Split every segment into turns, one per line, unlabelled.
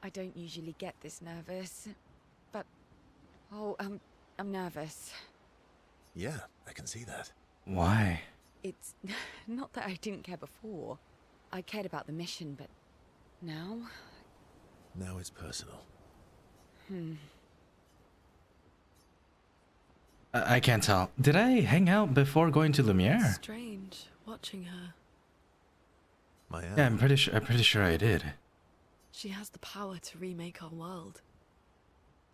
I don't usually get this nervous, but oh, I'm nervous.
Yeah, I can see that.
Why?
It's not that I didn't care before. I cared about the mission, but now?
Now it's personal.
I can't tell. Did I hang out before going to Lumiere?
Strange watching her.
Mael.
Yeah, I'm pretty sure I did.
She has the power to remake our world.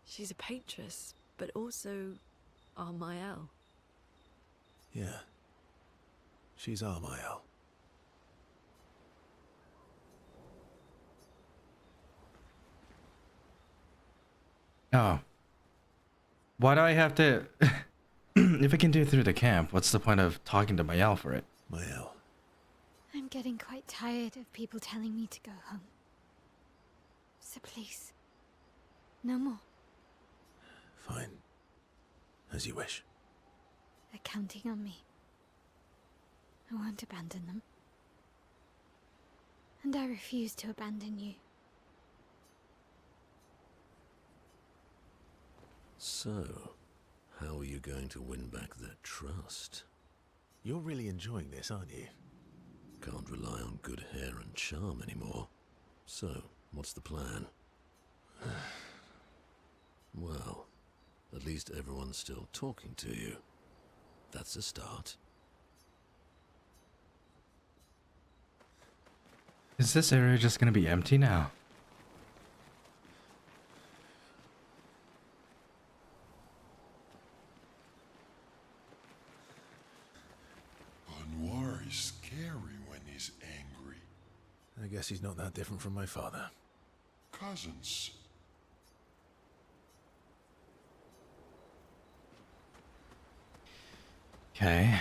She's a paintress, but also our Mael.
Yeah. She's our Mael.
Oh. Why do I have to... If I can do it through the camp, what's the point of talking to Mael for it?
Mael.
I'm getting quite tired of people telling me to go home. So please, no more.
Fine. As you wish.
They're counting on me. I won't abandon them. And I refuse to abandon you.
So, how are you going to win back their trust?
You're really enjoying this, aren't you?
Can't rely on good hair and charm anymore. So, what's the plan? Well, at least everyone's still talking to you. That's a start.
Is this area just gonna be empty now?
Noir is scary when he's angry.
I guess he's not that different from my father.
Cousins.
Okay.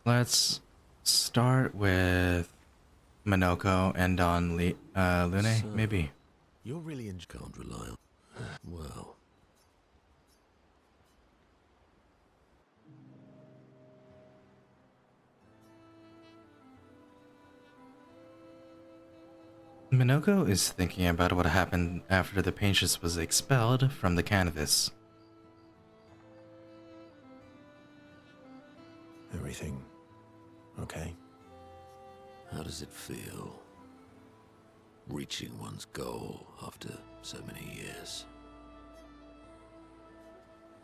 Let's start with Minoko and on Lune,
So-
maybe.
You're really
Can't rely on... Well...
Minoko is thinking about what happened after the paintstress was expelled from the canvas.
Everything okay?
How does it feel? Reaching one's goal after so many years.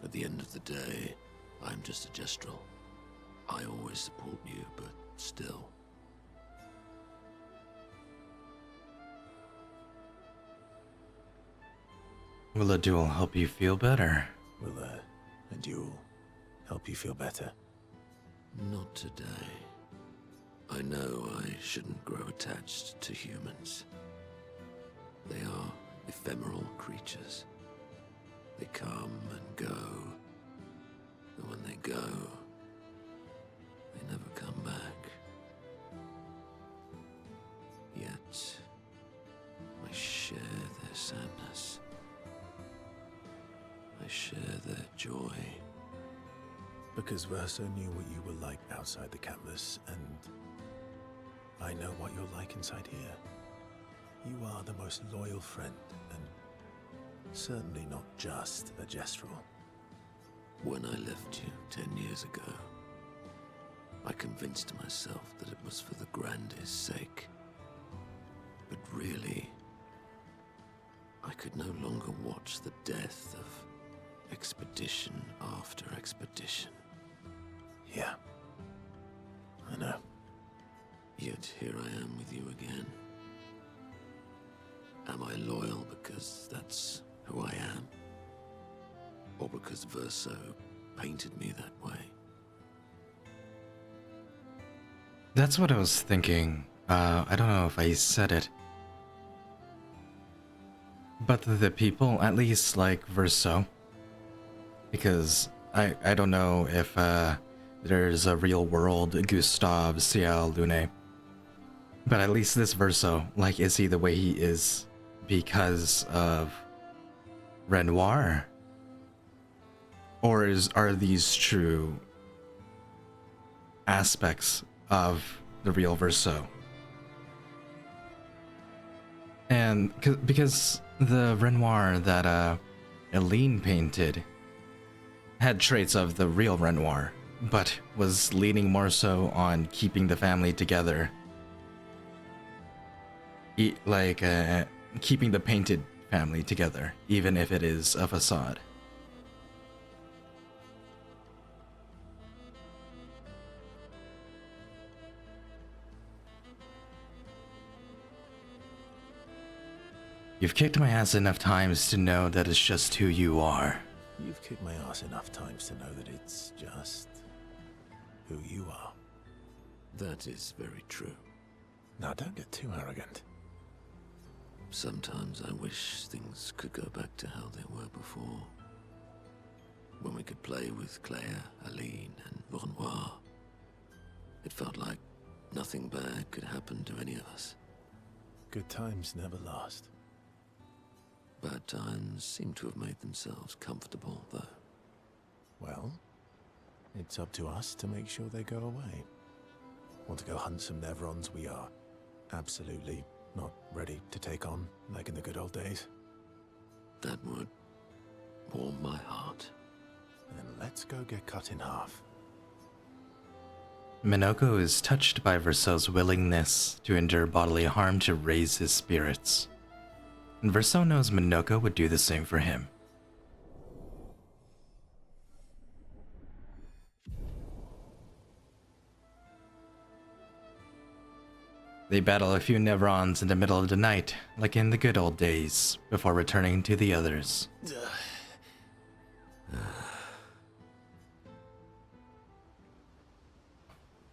At the end of the day, I'm just a gestural. I always support you, but still.
Will a duel help you feel better?
Will a duel help you feel better?
Not today. I know I shouldn't grow attached to humans. They are ephemeral creatures. They come and go. And when they go, they never come back. Yet, I share their sadness. I share their joy.
Because Verso knew what you were like outside the canvas, and I know what you're like inside here. You are the most loyal friend, and certainly not just a gestural.
When I left you 10 years ago, I convinced myself that it was for the grandest sake. But really, I could no longer watch the death of expedition after expedition.
Yeah. I know.
Yet here I am with you again. Am I loyal because that's who I am? Or because Verso painted me that way?
That's what I was thinking. I don't know if I said it. But the people, at least like Verso, because I don't know if there's a real world Gustav Ciel Lune. But at least this Verso, like, is he the way he is because of Renoir? Or are these true aspects of the real Verso? And because the Renoir that Eileen painted had traits of the real Renoir, but was leaning more so on keeping the family together. Keeping the painted family together, even if it is a facade. You've kicked my ass enough times to know that it's just who you are.
You've kicked my ass enough times to know that it's just who you are.
That is very true.
Now, don't get too arrogant.
Sometimes I wish things could go back to how they were before. When we could play with Claire, Aline, and Renoir. It felt like nothing bad could happen to any of us.
Good times never last.
Bad times seem to have made themselves comfortable, though.
Well, it's up to us to make sure they go away. Want to go hunt some Nevrons? We are absolutely not ready to take on, like in the good old days.
That would warm my heart.
Then let's go get cut in half.
Minoko is touched by Verso's willingness to endure bodily harm to raise his spirits. And Verso knows Minoko would do the same for him. They battle a few Nevrons in the middle of the night, like in the good old days, before returning to the others.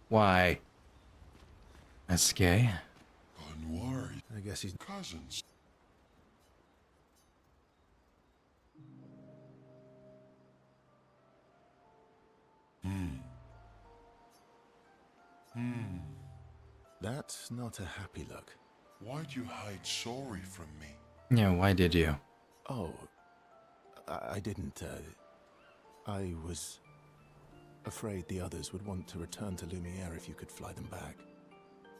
Why? That's gay.
Renoir,
I guess he's...
cousins.
That's not a happy look.
Why'd you hide sorry from me?
Yeah, why did you?
Oh, I didn't, I was afraid the others would want to return to Lumiere if you could fly them back.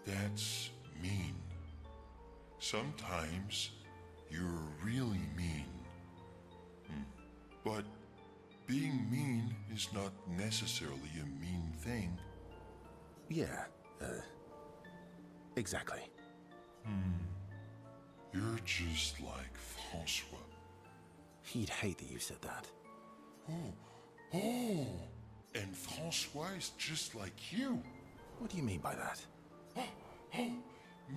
That's mean. Sometimes you're really mean. But being mean is not necessarily a mean thing.
Yeah, exactly.
You're just like Francois.
He'd hate that you said that.
Oh, and Francois is just like you.
What do you mean by that?
Oh,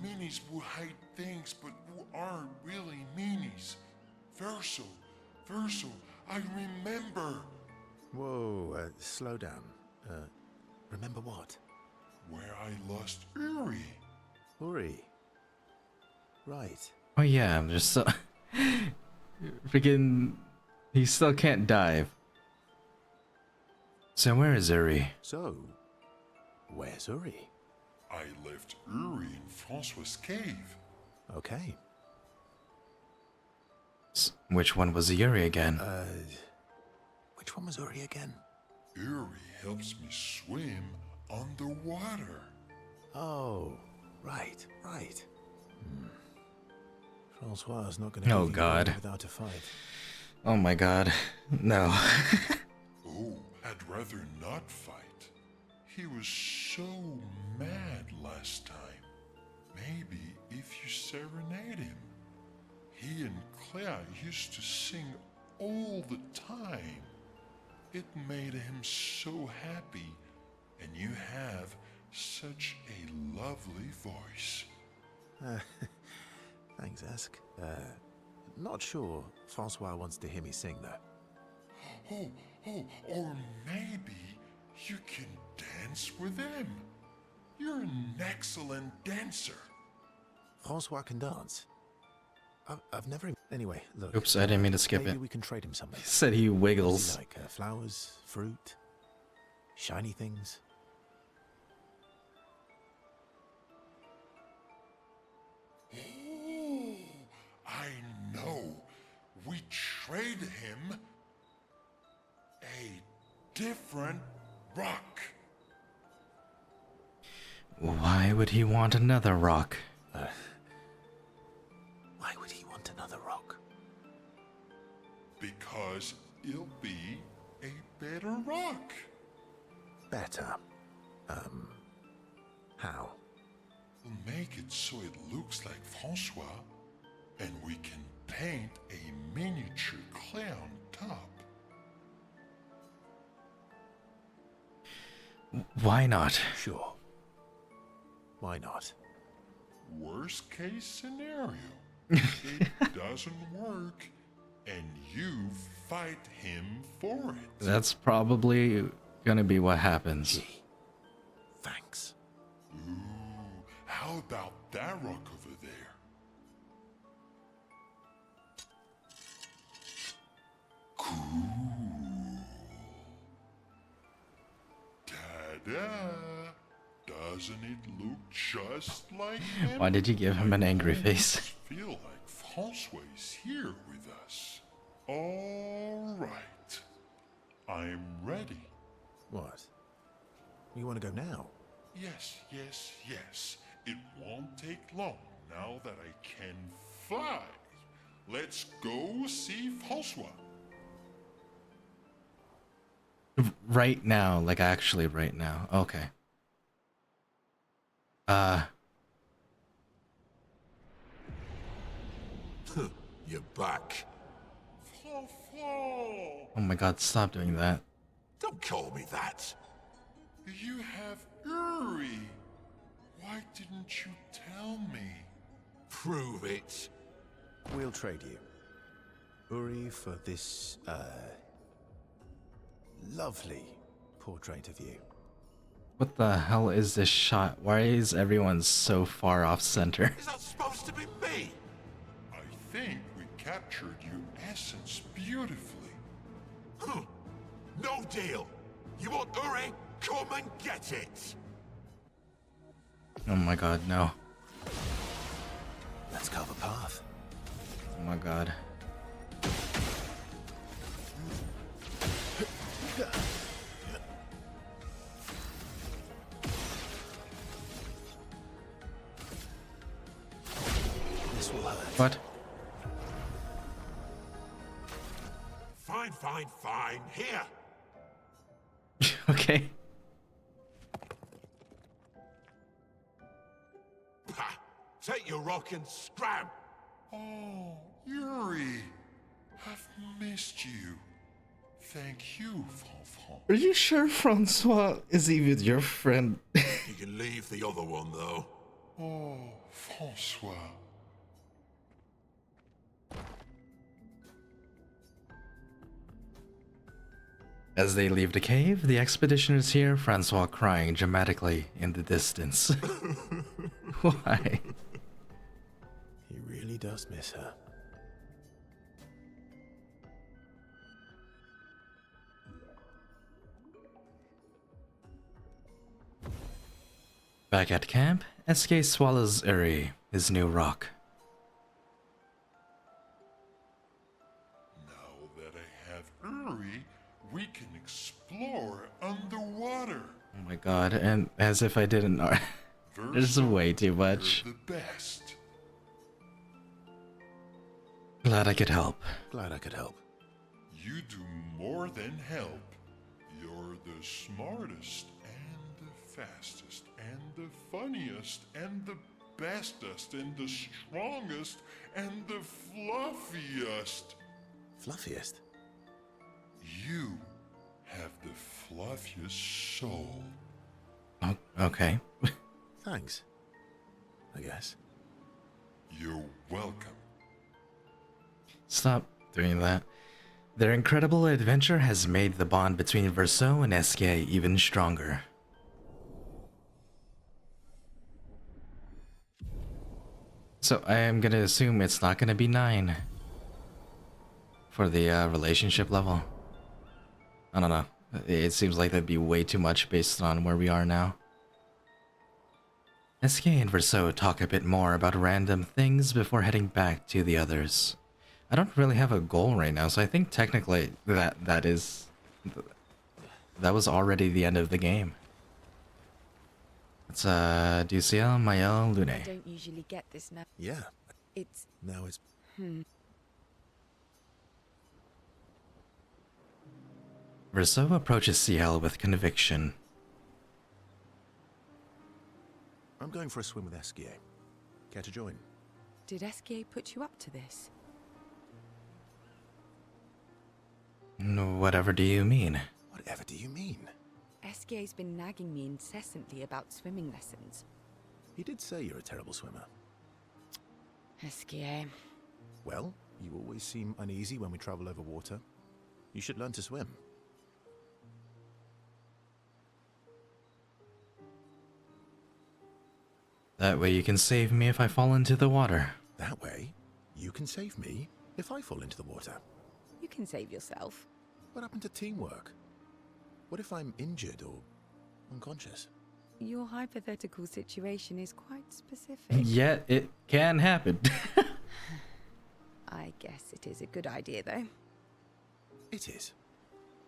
meanies who hide things but who aren't really meanies. Verso, I remember.
Whoa, slow down. Remember what?
Where I lost Uri.
Uri. Right.
Oh yeah, I'm just so... Freaking... He still can't dive. So where is Uri?
So, where's Uri?
I left Uri in Francois' cave.
Okay.
Which one was Uri again?
Which one was Uri again?
Uri helps me swim underwater.
Oh, right. Francois is not going to
Oh,
leave you
God.
without a fight.
Oh my god. No.
Oh, I'd rather not fight. He was so mad last time. Maybe if you serenade him. He and Claire used to sing all the time. It made him so happy, and you have such a lovely voice.
Thanks, Ask. Not sure Francois wants to hear me sing, though.
Oh, or maybe you can dance with him. You're an excellent dancer.
Francois can dance. I've never... Anyway, look.
Oops, I didn't mean to skip
maybe
it.
we can trade him something.
He said he wiggles.
Like flowers, fruit, shiny things.
Oh, I know. We trade him a different rock.
Why would he want another rock?
would he want another rock?
Because it'll be a better rock.
Better. How?
We'll make it so it looks like Francois, and we can paint a miniature Clair on top.
Why not?
Sure. Why not?
Worst case scenario, it doesn't work, and you fight him for it.
That's probably gonna be what happens.
Gee. Thanks.
Ooh, how about that rock over there? Cool. Ta-da! Doesn't it look just like him?
Why did you give him an angry face?
Feel like Francois is here with us. All right. I'm ready.
What? You want to go now?
Yes, yes, yes. It won't take long now that I can fly. Let's go see Francois.
Right now, like actually right now. Okay.
You're back.
Francois!
Oh my god, stop doing that.
Don't call me that.
You have Uri. Why didn't you tell me?
Prove it.
We'll trade you. Uri for this, lovely portrait of you.
What the hell is this shot? Why is everyone so far off center?
Is that supposed to be me?
I think we captured your essence beautifully.
No deal. You want Uri? Come and get it.
Oh my god, no.
Let's carve a path.
Oh my god.
This will hurt.
What?
Fine, fine, fine. Here.
Okay.
Ha! Take your rock and scram.
Oh, Yuri, I've missed you. Thank you, Fanfan.
Are you sure Francois is even your friend?
You can leave the other one, though.
Oh, Francois.
As they leave the cave, the expeditioners hear Francois crying dramatically in the distance. Why?
He really does miss her.
Back at camp, SK swallows Uri, his new rock.
Now that I have Uri, we can explore underwater.
Oh my god, and as if I didn't know. There's way too much.
You're the best.
Glad I could help.
Glad I could help.
You do more than help. You're the smartest and the fastest and the funniest and the bestest and the strongest and the fluffiest.
Fluffiest?
You have the fluffiest soul.
Oh, okay.
Thanks. I guess.
You're welcome.
Stop doing that. Their incredible adventure has made the bond between Verso and SK even stronger. So I am gonna assume it's not gonna be 9 for the relationship level. I don't know. It seems like that'd be way too much based on where we are now. SK and Verso talk a bit more about random things before heading back to the others. I don't really have a goal right now, so I think technically that was already the end of the game. It's DCL, Mael, Lune.
I don't usually get this now.
Yeah.
It's...
Now it's...
Verso approaches CL with conviction.
I'm going for a swim with Esquier. Care to join?
Did Esquier put you up to this?
Whatever do you mean?
Whatever do you mean?
Esquier's been nagging me incessantly about swimming lessons.
He did say you're a terrible swimmer.
Esquier.
Well, you always seem uneasy when we travel over water. You should learn to swim.
That way you can save me if I fall into the water.
That way, you can save me if I fall into the water.
You can save yourself.
What happened to teamwork? What if I'm injured or unconscious?
Your hypothetical situation is quite specific.
Yet it can happen.
I guess it is a good idea, though.
It is.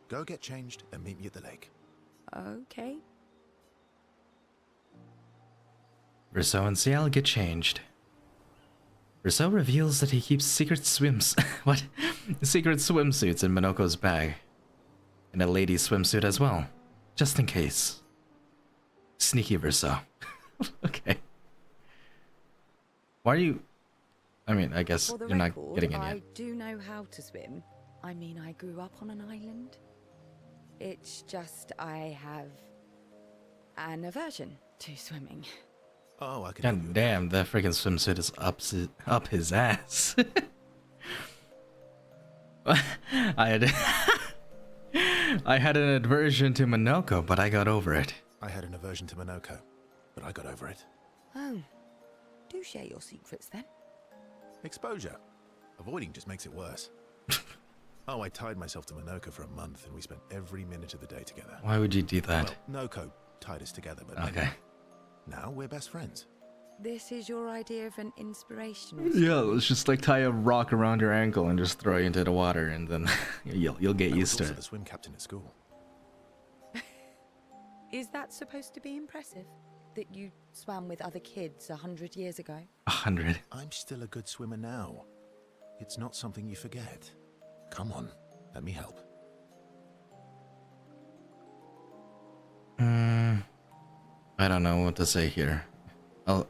Go get changed and meet me at the lake.
Okay.
Verso and CL get changed. Verso reveals that he keeps secret what? Secret swimsuits in Minoko's bag. And a lady's swimsuit as well. Just in case. Sneaky Verso. Okay. Why are you... I mean, I guess
For the
you're not
record,
getting in
I
yet.
do know how to swim. I mean, I grew up on an island. It's just I have an aversion to swimming.
Oh, I can help you
God
with
damn, that freaking swimsuit is up his ass. I had an aversion to Minoko, but I got over it.
that. I had an aversion to Minoko, but I got over it.
Oh. Do share your secrets, then.
Exposure. Avoiding just makes it worse. Oh, I tied myself to Minoko for a month, and we spent every minute of the day together.
Why would you do that?
Well, Noko tied us together, but
Okay.
anyway, now we're best friends.
This is your idea of an inspirational...
Yeah, let's just like tie a rock around your ankle and just throw you into the water, and then you'll get
I was
used to
also
it.
the swim captain at school.
Is that supposed to be impressive? That you swam with other kids 100 years ago?
100.
I'm still a good swimmer now. It's not something you forget. Come on, let me help.
I don't know what to say here. Oh,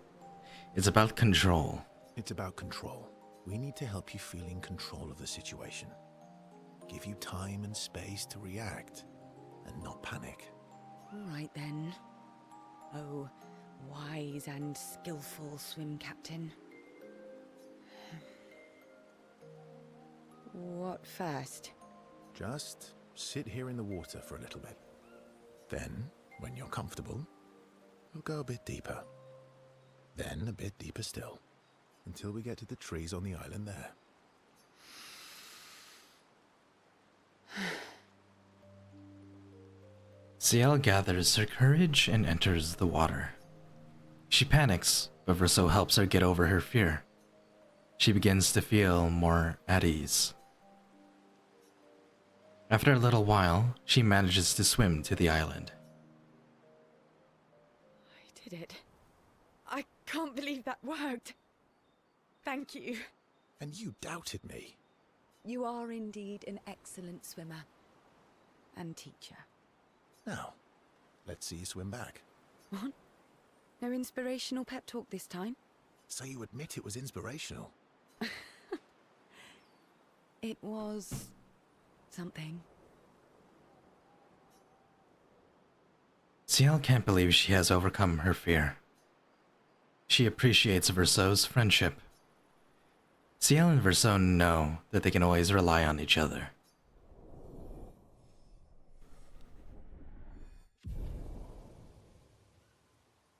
it's about control.
It's about control. We need to help you feel in control of the situation. Give you time and space to react, and not panic.
All right, then. Oh, wise and skillful swim captain. What first?
Just sit here in the water for a little bit. Then, when you're comfortable, we'll go a bit deeper. Then a bit deeper still, until we get to the trees on the island there.
CL gathers her courage and enters the water. She panics, but Verso helps her get over her fear. She begins to feel more at ease. After a little while, she manages to swim to the island.
I did it. I can't believe that worked. Thank you.
And you doubted me.
You are indeed an excellent swimmer and teacher.
Now, let's see you swim back.
What? No inspirational pep talk this time?
So you admit it was inspirational.
It was... something.
CL can't believe she has overcome her fear. She appreciates Verso's friendship. CL and Verso know that they can always rely on each other.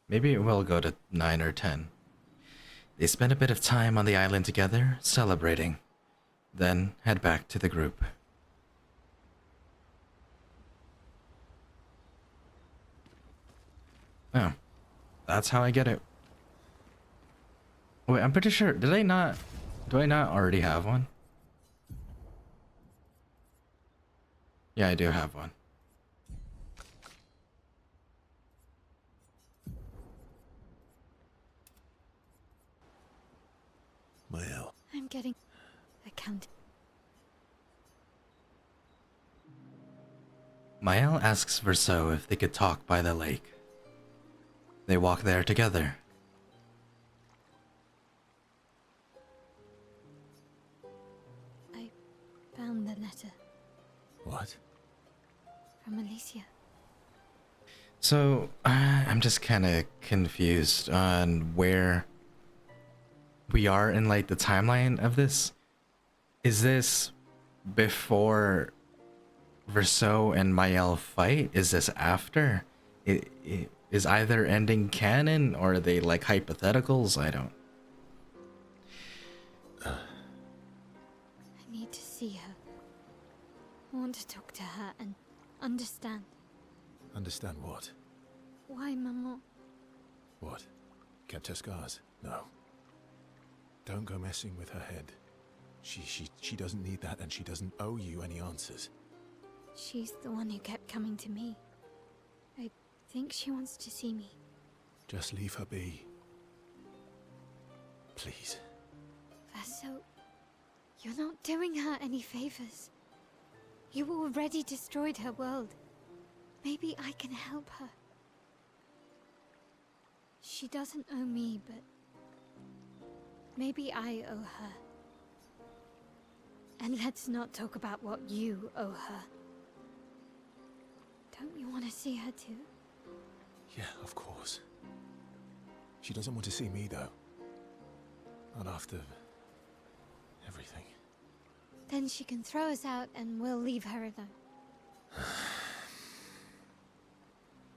Maybe it will go to 9 or 10. They spend a bit of time on the island together, celebrating, then head back to the group. Oh, that's how I get it. Wait, I'm pretty sure, do I not already have one? Yeah, I do have one.
Mael.
I'm getting account.
Mael asks Verso if they could talk by the lake. They walk there together.
I found the letter
What?
from Alicia.
So, I'm just kind of confused on where we are in like the timeline of this. Is this before Verso and Mael fight? Is this after? Is either ending canon or are they like hypotheticals? I don't.
I need to see her. I want to talk to her and understand
Understand what?
why Maman.
What? Kept her scars? No. Don't go messing with her head. She doesn't need that, and she doesn't owe you any answers.
She's the one who kept coming to me. I think she wants to see me.
Just leave her be. Please.
Verso, you're not doing her any favors. You already destroyed her world. Maybe I can help her. She doesn't owe me, but maybe I owe her. And let's not talk about what you owe her. Don't you want to see her too?
Yeah, of course. She doesn't want to see me, though. Not after everything.
Then she can throw us out and we'll leave her alone.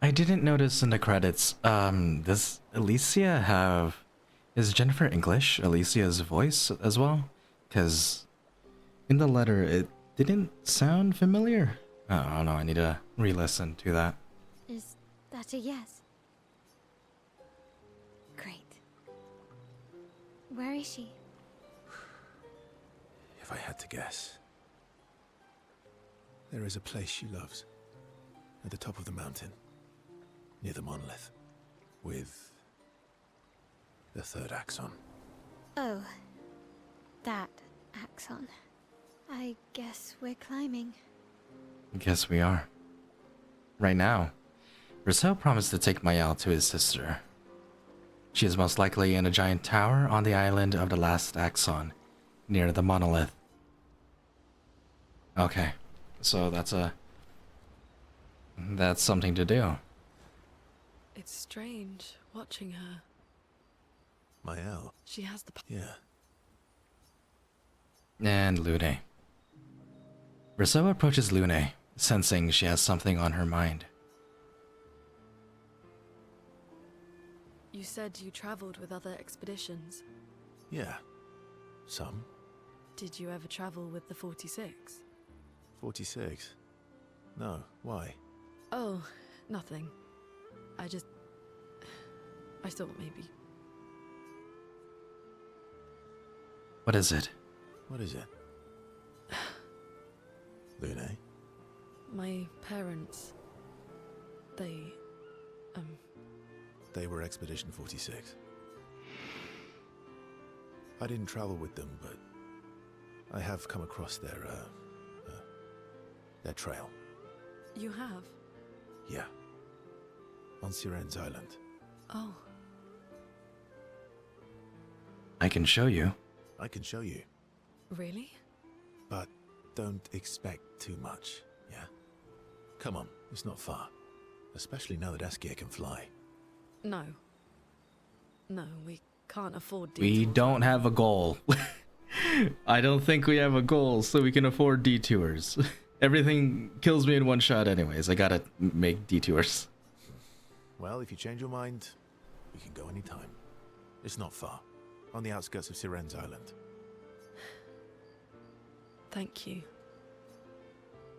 I didn't notice in the credits, does Alicia have... Is Jennifer English Alicia's voice as well? Because in the letter, it didn't sound familiar. I don't know, I need to re-listen to that.
Is that a yes? Great. Where is she?
If I had to guess. There is a place she loves. At the top of the mountain. Near the monolith. With the third axon.
Oh, that axon. I guess we're climbing.
Guess we are. Right now, Verso promised to take Mael to his sister. She is most likely in a giant tower on the island of the last axon, near the monolith. Okay, so that's something to do.
It's strange watching her.
Mael.
She has the
Yeah.
And Lune. Verso approaches Lune, sensing she has something on her mind.
You said you traveled with other expeditions.
Yeah. Some.
Did you ever travel with the 46?
46. No, why?
Oh, nothing. I thought maybe.
What is it?
What is it? Lune?
My parents, they
They were Expedition 46. I didn't travel with them, but I have come across their trail.
You have?
Yeah. On Siren's Island.
Oh.
I can show you.
I can show you,
Really?
but don't expect too much, yeah? Come on, it's not far. Especially now that Askia can fly.
No. No, we can't afford
We
detours.
don't have a goal. I don't think we have a goal, so we can afford detours. Everything kills me in one shot anyways. I gotta make detours.
Well, if you change your mind, we can go anytime. It's not far. On the outskirts of Siren's Island.
Thank you.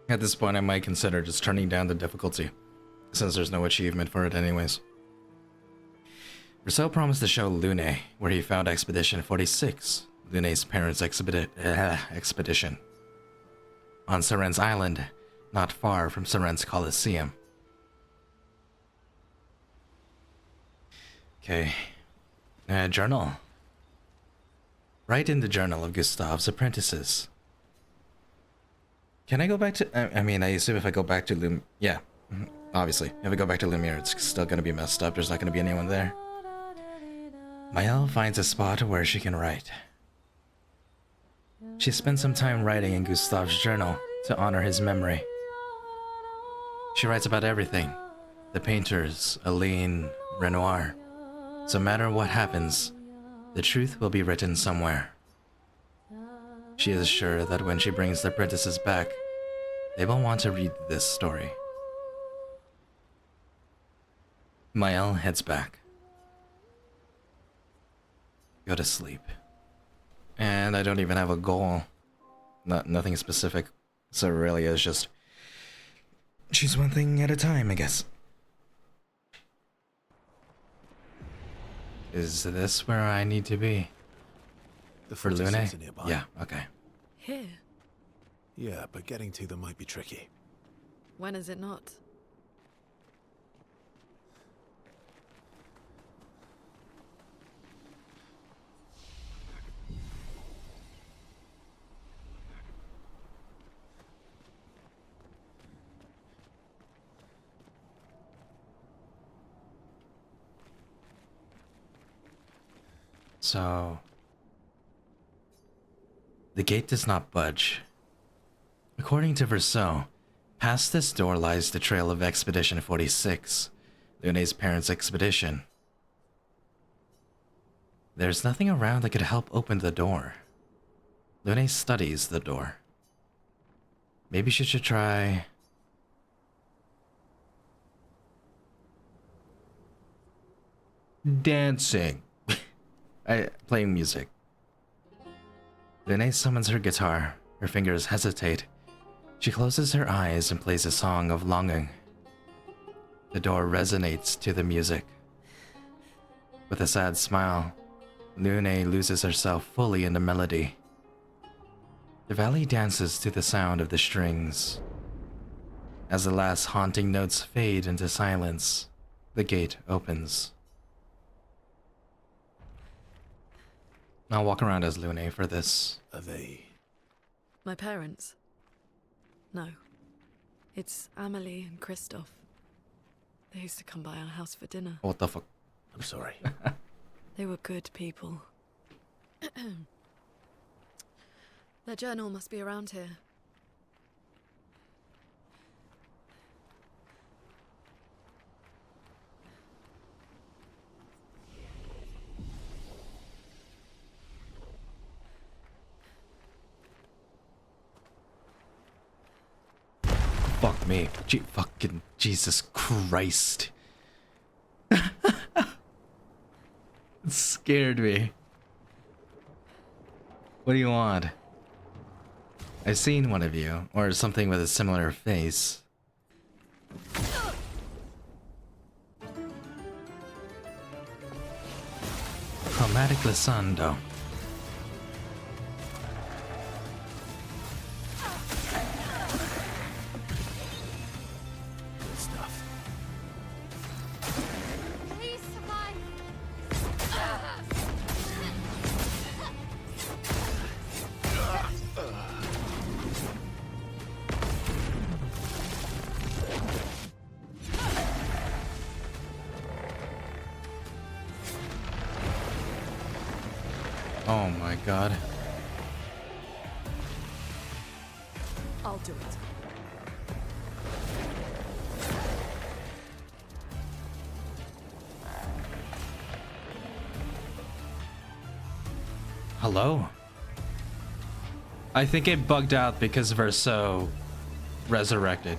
At this point, I might consider just turning down the difficulty, since there's no achievement for it anyways. Verso promised to show Lune where he found Expedition 46, Lune's parents' expedition. On Siren's Island, not far from Siren's Coliseum. Okay. Journal. Write in the journal of Gustave's apprentices. Can I go back to... I mean, I assume if I go back to yeah, obviously. If I go back to Lumiere, it's still gonna be messed up. There's not gonna be anyone there. Maëlle finds a spot where she can write. She spends some time writing in Gustave's journal to honor his memory. She writes about everything. The painters, Aline, Renoir. So no matter what happens, the truth will be written somewhere. She is sure that when she brings the apprentices back, they will want to read this story. Maëlle heads back. Go to sleep. And I don't even have a goal. Nothing specific. So really it's just... choose one thing at a time, I guess. Is this where I need to be? For Lune? Yeah, okay.
Here?
Yeah, but getting to them might be tricky.
When is it not?
So... the gate does not budge. According to Verso, past this door lies the trail of Expedition 46, Lune's parents' expedition. There's nothing around that could help open the door. Lune studies the door. Maybe she should try... dancing. Playing music. Lune summons her guitar. Her fingers hesitate. She closes her eyes and plays a song of longing. The door resonates to the music. With a sad smile, Lune loses herself fully in the melody. The valley dances to the sound of the strings. As the last haunting notes fade into silence, the gate opens. I'll walk around as Lune for this.
Are they...
My parents? No. It's Amelie and Christoph. They used to come by our house for dinner.
What the fuck?
I'm sorry.
They were good people. Their journal must be around here.
Fuck me. Fucking Jesus Christ. It scared me. What do you want? I've seen one of you, or something with a similar face. Chromatic glissando.
Good stuff.
Please survive.
Oh my god.
I'll do it.
Hello? I think it bugged out because Verso resurrected.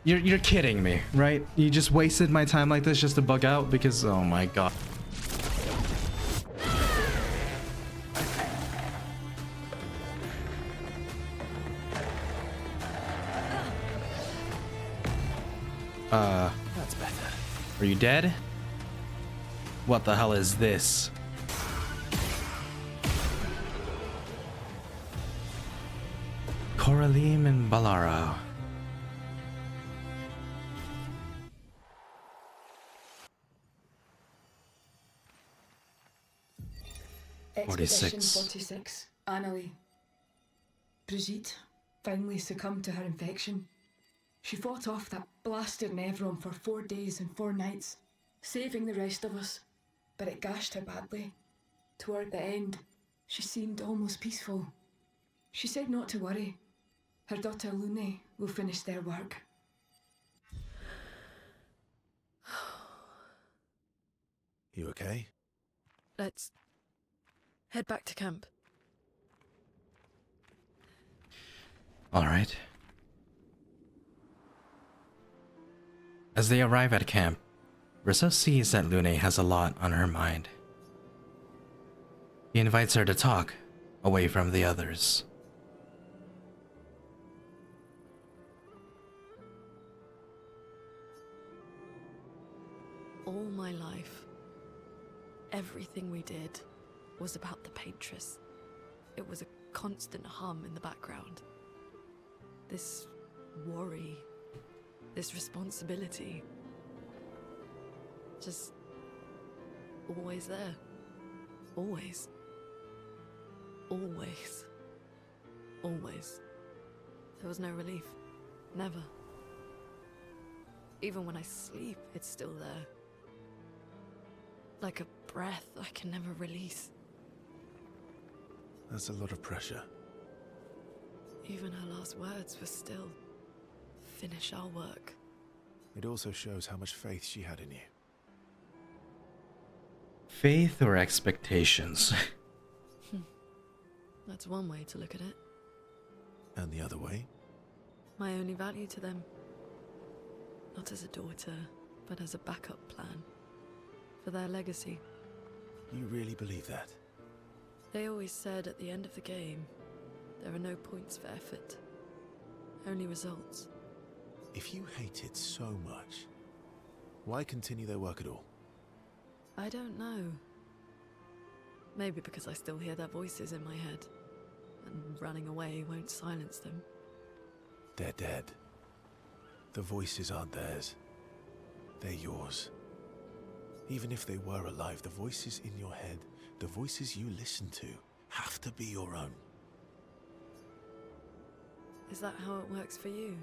You're kidding me, right? You just wasted my time like this just to bug out because, oh my god.
That's better.
Are you dead? What the hell is this? Coraline and Balaro.
Expedition
46.
46, Annalie. Brigitte finally succumbed to her infection. She fought off that blasted Nevron for 4 days and 4 nights, saving the rest of us, but it gashed her badly. Toward the end, she seemed almost peaceful. She said not to worry. Her daughter Lune will finish their work.
You okay?
Let's head back to camp.
Alright. As they arrive at camp, Verso sees that Lune has a lot on her mind. He invites her to talk, away from the others.
All my life, everything we did was about the Paintress. It was a constant hum in the background. This worry, this responsibility, just always there. Always. Always. Always. There was no relief. Never. Even when I sleep, it's still there. Like a breath I can never release.
That's a lot of pressure.
Even her last words were still, finish our work.
It also shows how much faith she had in you.
Faith or expectations?
That's one way to look at it.
And the other way?
My only value to them. Not as a daughter, but as a backup plan. For their legacy.
You really believe that?
They always said at the end of the game, there are no points for effort. Only results.
If you hate it so much, why continue their work at all?
I don't know. Maybe because I still hear their voices in my head. And running away won't silence them.
They're dead. The voices aren't theirs. They're yours. Even if they were alive, the voices in your head, the voices you listen to, have to be your own.
Is that how it works for you?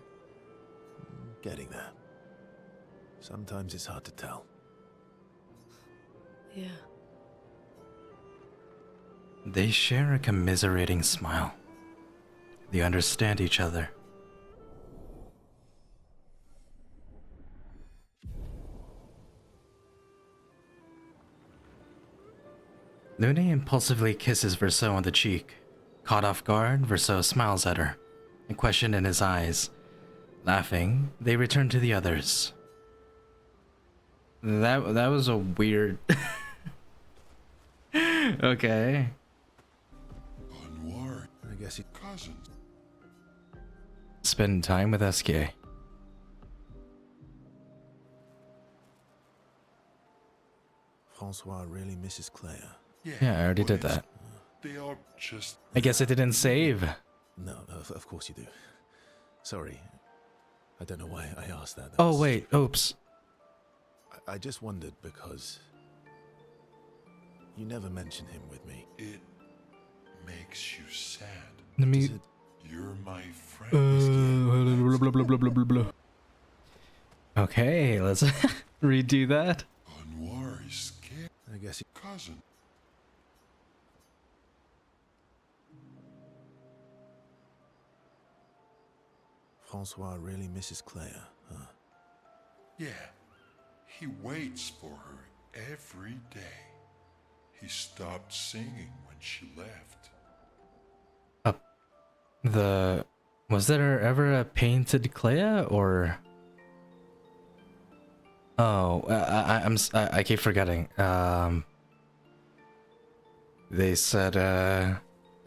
Getting there. Sometimes it's hard to tell.
Yeah.
They share a commiserating smile. They understand each other. Lune impulsively kisses Verso on the cheek. Caught off guard, Verso smiles at her, a question in his eyes. Laughing, they return to the others. That was a weird... Okay.
Anwar,
I guess it...
cousins.
Spend time with SK.
Francois really misses Claire.
Yeah, I already
but
did that.
They are just...
I guess I didn't save.
No, of course you do. Sorry. I don't know why I asked that.
Oh wait, oops.
I just wondered because... You never mention him with me.
It makes you sad.
Let me...
Does it-
You're my friend.
blah, blah, blah, blah, blah, blah. Okay, let's redo that.
Anwar is scared.
I guess he...
Cousin.
Francois really misses Claire, huh?
Yeah. He waits for her every day. He stopped singing when she left.
Was there ever a painted Claire or? Oh, I keep forgetting. They said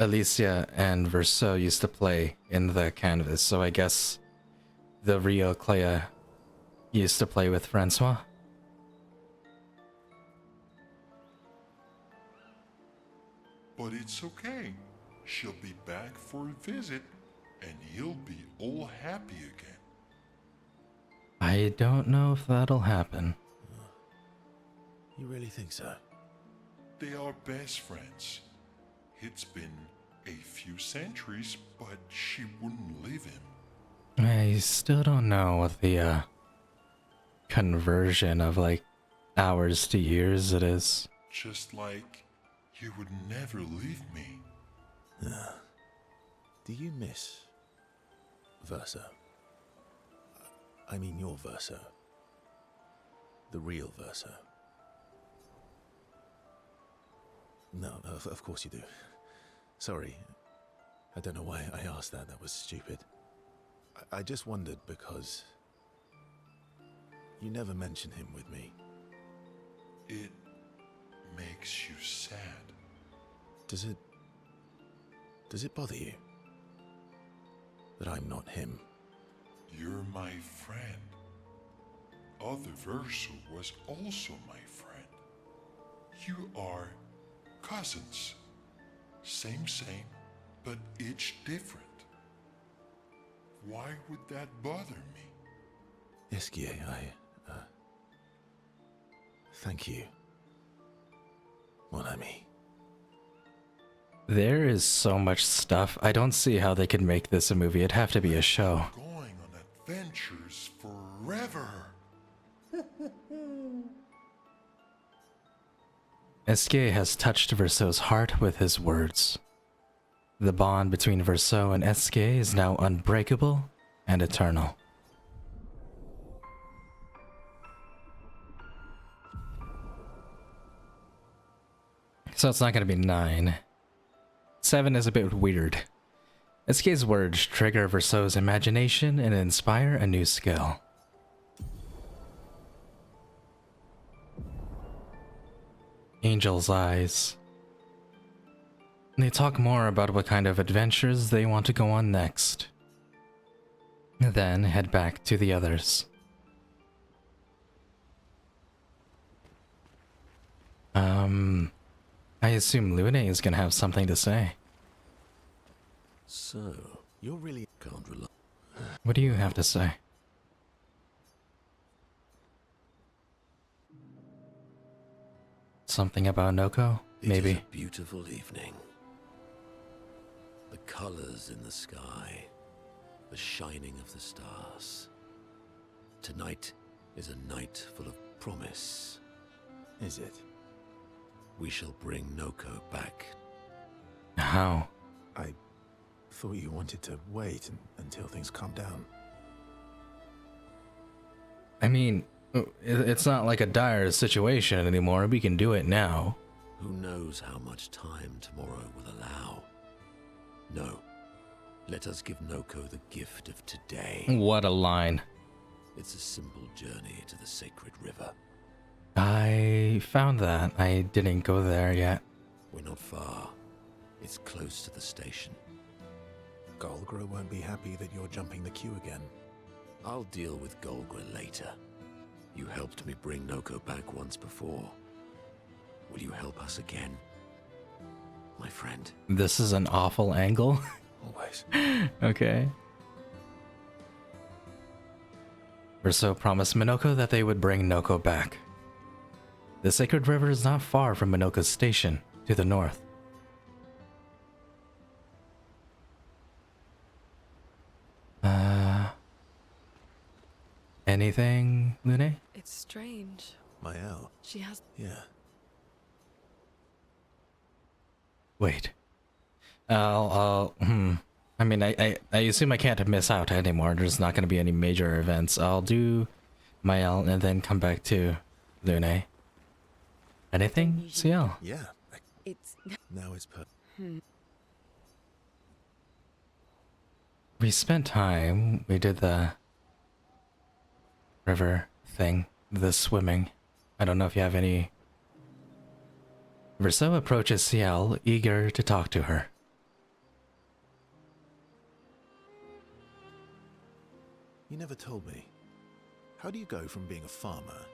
Alicia and Verso used to play in the canvas, so I guess the real Claire used to play with Francois.
But it's okay. She'll be back for a visit, and he'll be all happy again.
I don't know if that'll happen.
You really think so?
They are best friends. It's been a few centuries, but she wouldn't leave him.
I still don't know what the conversion of like hours to years it is.
Just like you would never leave me.
Do you miss Verso? I mean your Verso. The real Verso. No, of course you do. Sorry. I don't know why I asked that. That was stupid. I just wondered because you never mention him with me.
It makes you sad.
Does it bother you that I'm not him?
You're my friend. Other Verso was also my friend. You are cousins. Same, but each different. Why would that bother me?
Esquier, thank you, mon ami.
There is so much stuff. I don't see how they could make this a movie. It'd have to be a show.
Going on adventures forever.
Esquier has touched Verso's heart with his words. The bond between Verso and Esquier is now unbreakable and eternal. So it's not going to be 9. 7 is a bit weird. Esquier's words trigger Verso's imagination and inspire a new skill. Angel's eyes. They talk more about what kind of adventures they want to go on next. Then head back to the others. I assume Lune is gonna have something to say.
So, you're really can't rely.
What do you have to say? Something about Noko? Maybe.
It is a beautiful evening. The colors in the sky, the shining of the stars. Tonight is a night full of promise.
Is it?
We shall bring Noko back.
How?
I thought you wanted to wait until things calm down.
I mean, it's not like a dire situation anymore. We can do it now.
Who knows how much time tomorrow will allow? No. Let us give Noko the gift of today.
What a line.
It's a simple journey to the sacred river.
I found that. I didn't go there yet.
We're not far. It's close to the station.
Golgra won't be happy that you're jumping the queue again.
I'll deal with Golgra later. You helped me bring Noko back once before. Will you help us again, my friend?
This is an awful angle.
Always.
Okay. Verso promised Minoko that they would bring Noko back. The sacred river is not far from Minoka's station, to the north. Anything, Lune?
It's strange.
Mael.
She has...
Yeah.
Wait. I mean, I assume I can't miss out anymore. There's not going to be any major events. I'll do Mael and then come back to Lune. Anything, CL?
Yeah.
It's...
Now it's per...
We spent time. We did the river thing, the swimming. I don't know if you have any... Verso approaches CL, eager to talk to her.
You never told me. How do you go from being a farmer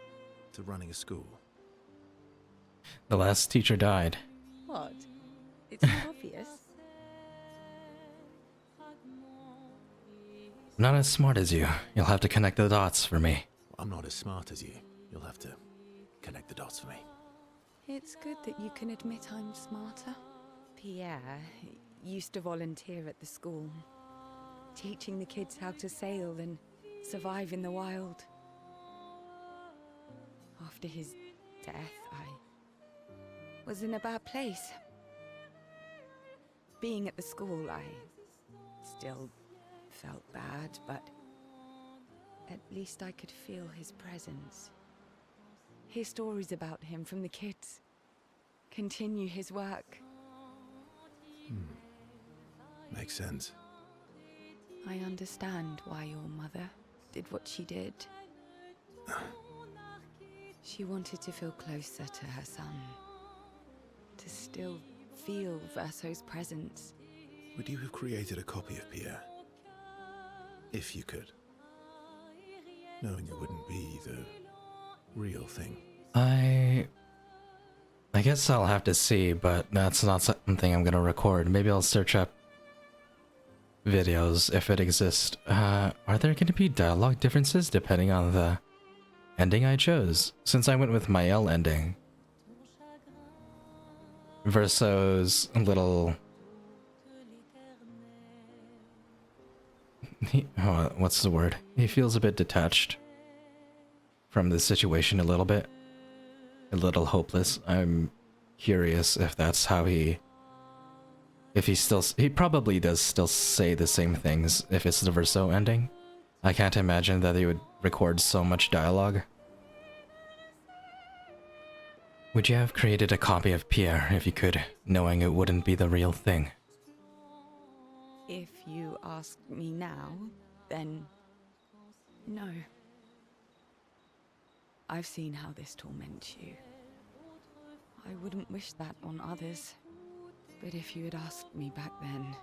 to running a school?
The last teacher died.
What? It's not obvious.
I'm not as smart as you. You'll have to connect the dots for me.
I'm not as smart as you. You'll have to connect the dots for me.
It's good that you can admit I'm smarter. Pierre used to volunteer at the school, teaching the kids how to sail and survive in the wild. After his death, I was in a bad place. Being at the school, I still felt bad, but at least I could feel his presence. Hear stories about him from the kids. Continue his work.
Makes sense.
I understand why your mother did what she did. She wanted to feel closer to her son. To still feel Verso's presence.
Would you have created a copy of Pierre? If you could. Knowing it wouldn't be the real thing.
I guess I'll have to see, but that's not something I'm gonna record. Maybe I'll search up videos if it exists. Are there gonna be dialogue differences depending on the ending I chose? Since I went with my L ending. Verso's little... what's the word? He feels a bit detached from the situation a little bit. A little hopeless. I'm curious if that's how he... If he still... He probably does still say the same things if it's the Verso ending. I can't imagine that he would record so much dialogue. Would you have created a copy of Pierre if you could, knowing it wouldn't be the real thing?
If you ask me now, then no. I've seen how this torments you. I wouldn't wish that on others. But if you had asked me back then,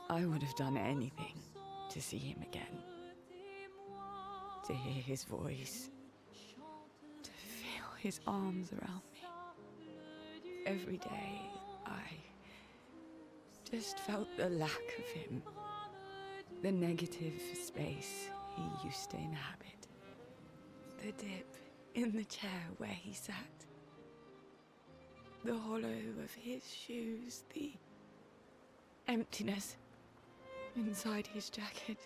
I would have done anything to see him again. To hear his voice. To feel his arms around me. Every day, I just felt the lack of him. The negative space he used to inhabit. The dip in the chair where he sat. The hollow of his shoes. The emptiness inside his jacket.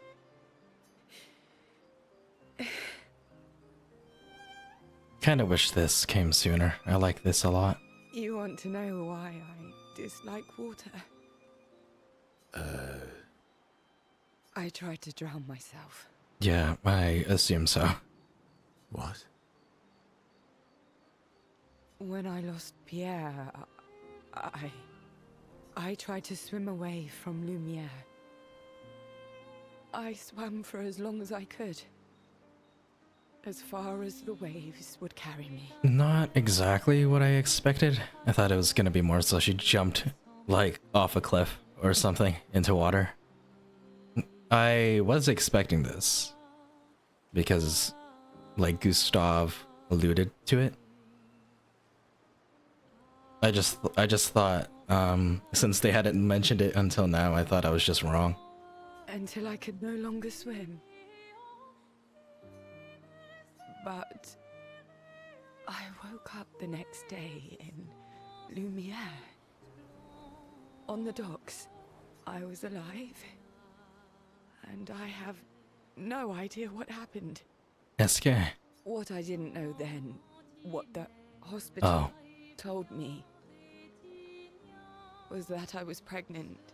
Kinda wish this came sooner. I like this a lot.
You want to know why I dislike water? I tried to drown myself.
Yeah, I assume so.
What?
When I lost Pierre, I tried to swim away from Lumiere. I swam for as long as I could. As far as the waves would carry me.
Not exactly what I expected. I thought it was gonna be more so she jumped, like, off a cliff or something into water. I was expecting this. Because, like, Gustav alluded to it. I just thought, since they hadn't mentioned it until now, I thought I was just wrong.
Until I could no longer swim. But I woke up the next day in Lumiere. On the docks, I was alive. And I have no idea what happened.
SK.
What I didn't know then, what the hospital told me, was that I was pregnant.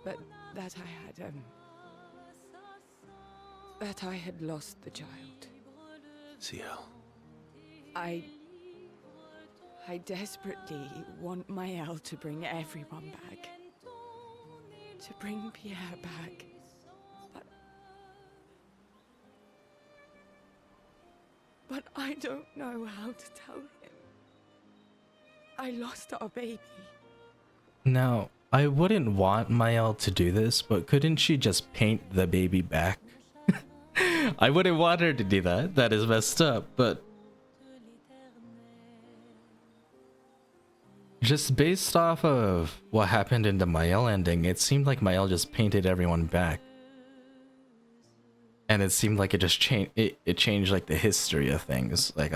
But that I had lost the child.
CL.
I desperately want Maëlle to bring everyone back. To bring Pierre back. But I don't know how to tell him. I lost our baby.
Now, I wouldn't want Maëlle to do this, but couldn't she just paint the baby back? I wouldn't want her to do that. That is messed up, but... Just based off of what happened in the Maëlle ending, it seemed like Maëlle just painted everyone back. And it seemed like it just changed, it changed like the history of things. Like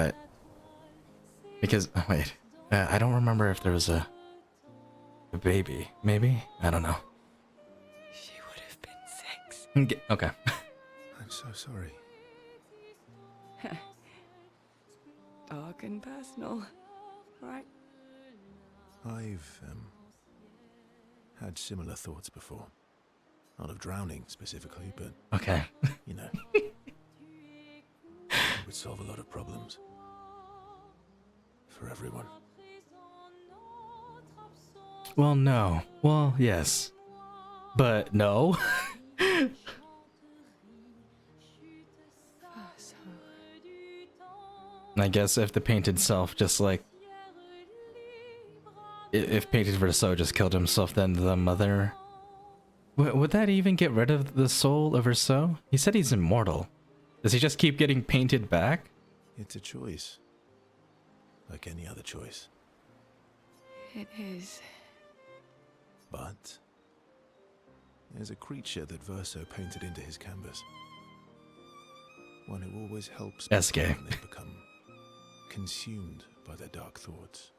because, oh, wait, I don't remember if there was a baby. Maybe? I don't know.
She would have been 6.
Okay.
I'm so sorry.
Dark and personal, right?
I've had similar thoughts before. Not of drowning specifically, but
Okay.
you know, it would solve a lot of problems for everyone.
Well, no. Well, yes. But no.
So,
I guess if the painted self just like... If painted Verso just killed himself, then the mother... Would that even get rid of the soul of Verso? He said he's immortal. Does he just keep getting painted back?
It's a choice. Like any other choice.
it is.
But there's a creature that Verso painted into his canvas. One who always helps people
SK.
when they become consumed by their dark thoughts.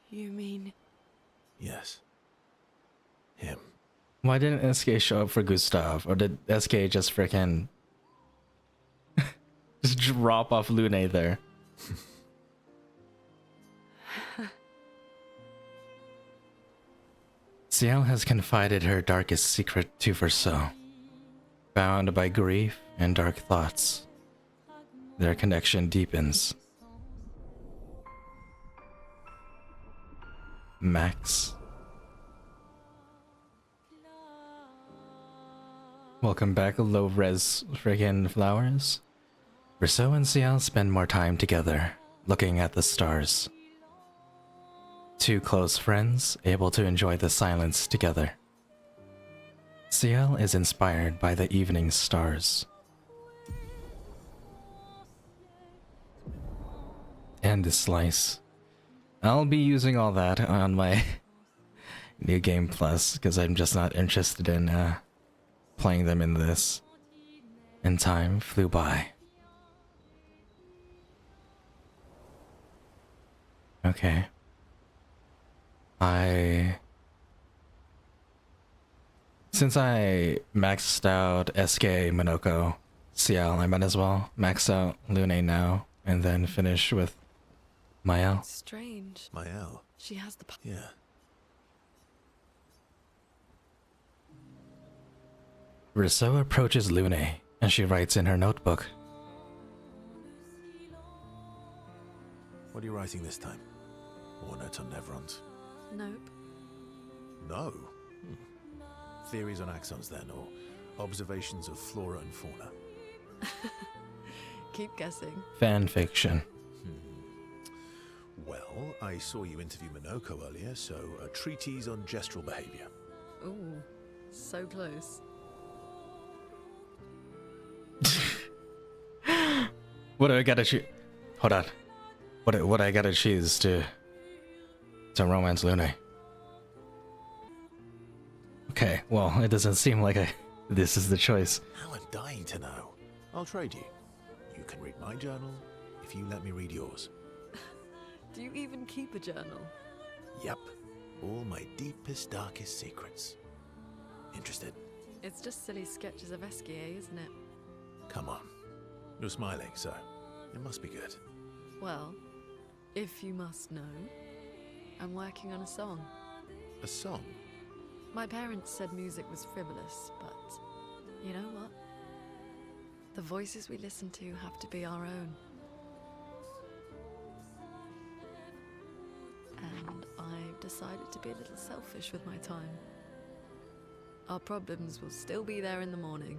You mean
Yes. Him.
Why didn't SK show up for Gustav? Or did SK just frickin' just drop off Lune there? Ciel has confided her darkest secret to Verso. Bound by grief and dark thoughts, their connection deepens. Max. Welcome back, low-res friggin' flowers. Verso and Ciel spend more time together, looking at the stars. Two close friends, able to enjoy the silence together. Ciel is inspired by the evening stars. And a slice. I'll be using all that on my New Game Plus, because I'm just not interested in playing them in this. And time flew by. Okay. Since I maxed out SK, Minoko, Ciel, I might as well max out Lune now, and then finish with Mael.
Strange.
Mael.
She has the
Yeah.
Verso approaches Lune, and she writes in her notebook.
What are you writing this time? War notes on Nevrons?
Nope.
No. Theories on axons then, or observations of flora and fauna?
Keep guessing.
Fan fiction.
Well, I saw you interview Minoko earlier, so a treatise on gestural behavior.
Ooh, so close.
What do I gotta choose? Hold on. What I gotta choose to romance Lune? Okay, well, it doesn't seem like this is the choice.
Now I'm dying to know. I'll trade you. You can read my journal if you let me read yours.
Do you even keep a journal?
Yep. All my deepest, darkest secrets. Interested?
It's just silly sketches of Esquier, isn't it?
Come on. You're smiling, so it must be good.
Well, if you must know, I'm working on a song.
A song?
My parents said music was frivolous, but you know what? The voices we listen to have to be our own. And I've decided to be a little selfish with my time. Our problems will still be there in the morning.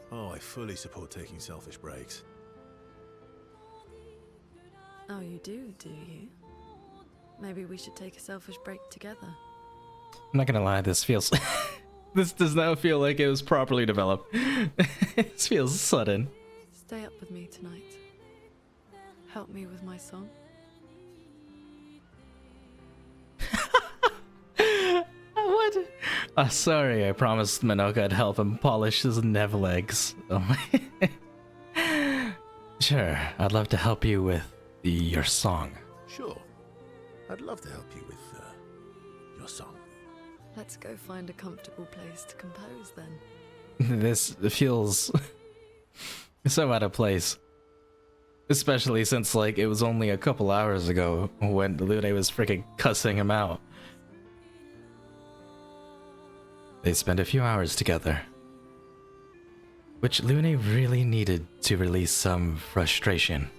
Oh, I fully support taking selfish breaks.
Oh, you do you? Maybe we should take a selfish break together.
I'm not gonna lie, this feels... this does not feel like it was properly developed. This feels sudden.
Stay up with me tonight. Help me with my song.
Sorry, I promised Minoka I'd help him polish his nev legs. Oh. Sure, I'd love to help you with your song.
Sure. I'd love to help you with your song.
Let's go find a comfortable place to compose then.
This feels so out of place. Especially since, like, it was only a couple hours ago when Lune was freaking cussing him out. They spent a few hours together, which Lune really needed to release some frustration.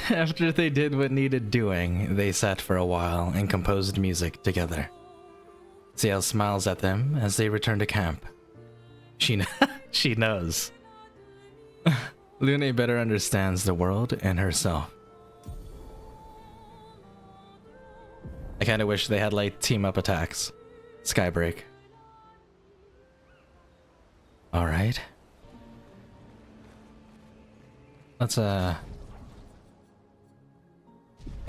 After they did what needed doing, they sat for a while and composed music together. Ciel smiles at them as they return to camp. She knows. Lune better understands the world and herself. I kinda wish they had like team-up attacks. Skybreak. Alright. Let's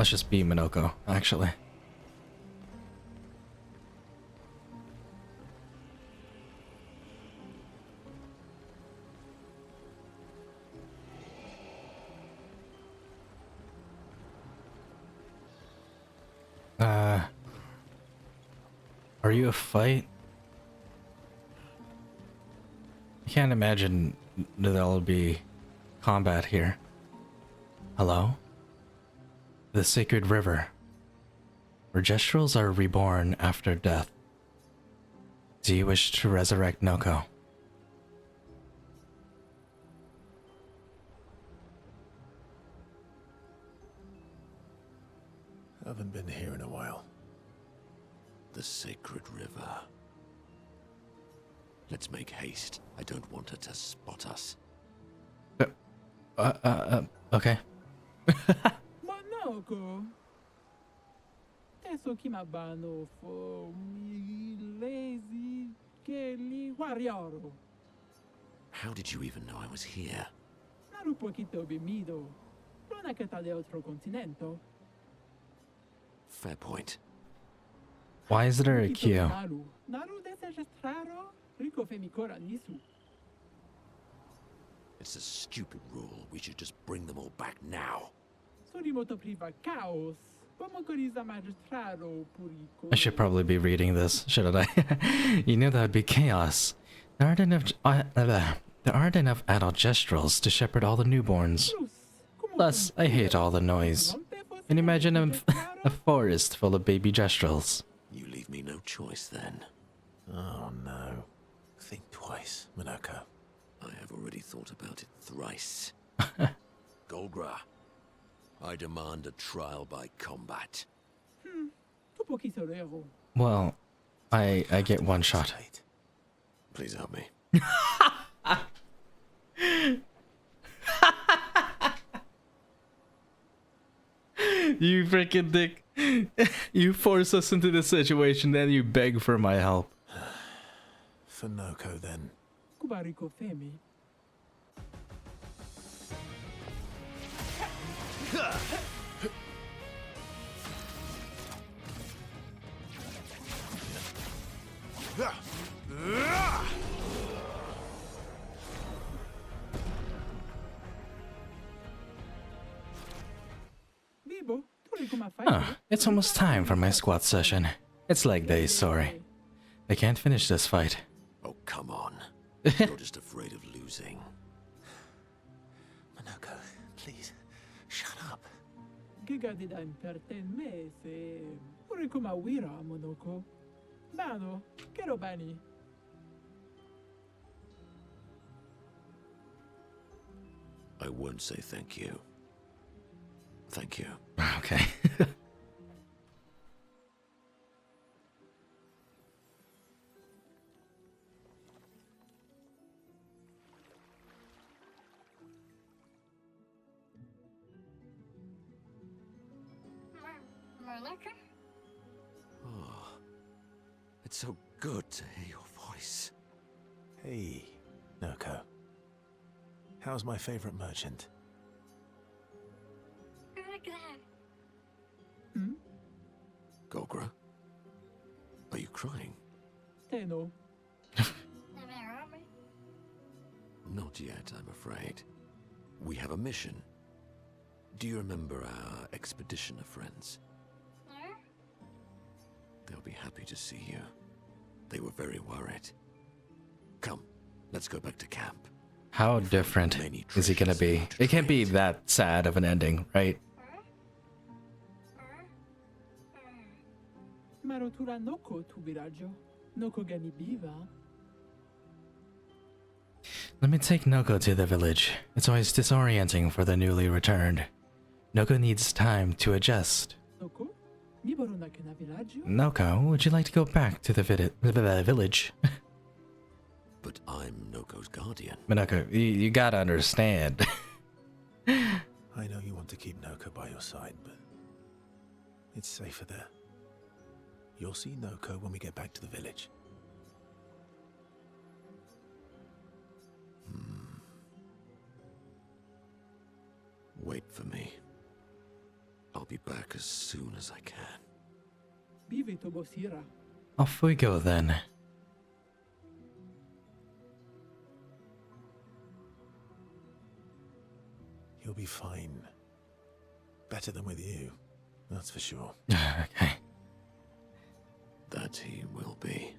just be Minoko, actually. Are you a fight? I can't imagine there'll be combat here. Hello? The sacred river, where gestrels are reborn after death. Do you wish to resurrect Noko?
Haven't been here in a while.
The sacred river. Let's make haste. I don't want her to spot us.
Okay.
Manoko. Teso kimabano fo mi lazy kelly warrior.
How did you even know I was here?
Naru poquito bimido. Non è che sta de otro continente.
Fair point.
Why is there a queue?
Naru deseja straro rico femicora nisu.
It's a stupid rule. We should just bring them all back now.
Sorimoto priva chaos. Pomocoriza magistraro purico.
I should probably be reading this, shouldn't I? You knew that would be chaos. There aren't enough adult gestrels to shepherd all the newborns. Plus, I hate all the noise. And imagine a forest full of baby gestrels.
You leave me no choice then.
Oh no. Think twice, Minoko.
I have already thought about it thrice. Golgra, I demand a trial by combat.
Tu poquito rero.
Well, I get one shot.
Please help me.
You freaking dick. You force us into this situation, then you beg for my help.
For Noko, then.
Kubarico femi. Bibo, tu come fai?
It's almost time for my squat session. It's leg day, sorry. I can't finish this fight.
Oh, come on. You're just afraid of losing.
Minoko, please, shut up.
Giga di da imperten mese. Pure come wira monoko. Bano, che bani.
I won't say thank you. Thank you.
Okay.
Oh, it's so good to hear your voice.
Hey, Noko. How's my favorite merchant?
Steno.
Not yet, I'm afraid. We have a mission. Do you remember our expeditioner friends? They'll be happy to see you. They were very worried. Come, let's go back to camp.
How different is he gonna be? It can't be that sad of an ending, right?
Marotura noko tu viraggio. Noko gani biva.
Let me take Noko to the village. It's always disorienting for the newly returned. Noko needs time to adjust.
Noko? Mi borona che na villaggio?
Noko, would you like to go back to the village?
But I'm Noko's guardian.
Noko, you gotta understand.
I know you want to keep Noko by your side, but it's safer there. You'll see Noko when we get back to the village.
Wait for me. I'll be back as soon as I can.
Bivi to bosira.
Off we go then.
He'll be fine. Better than with you, that's for sure.
Okay.
That he will be.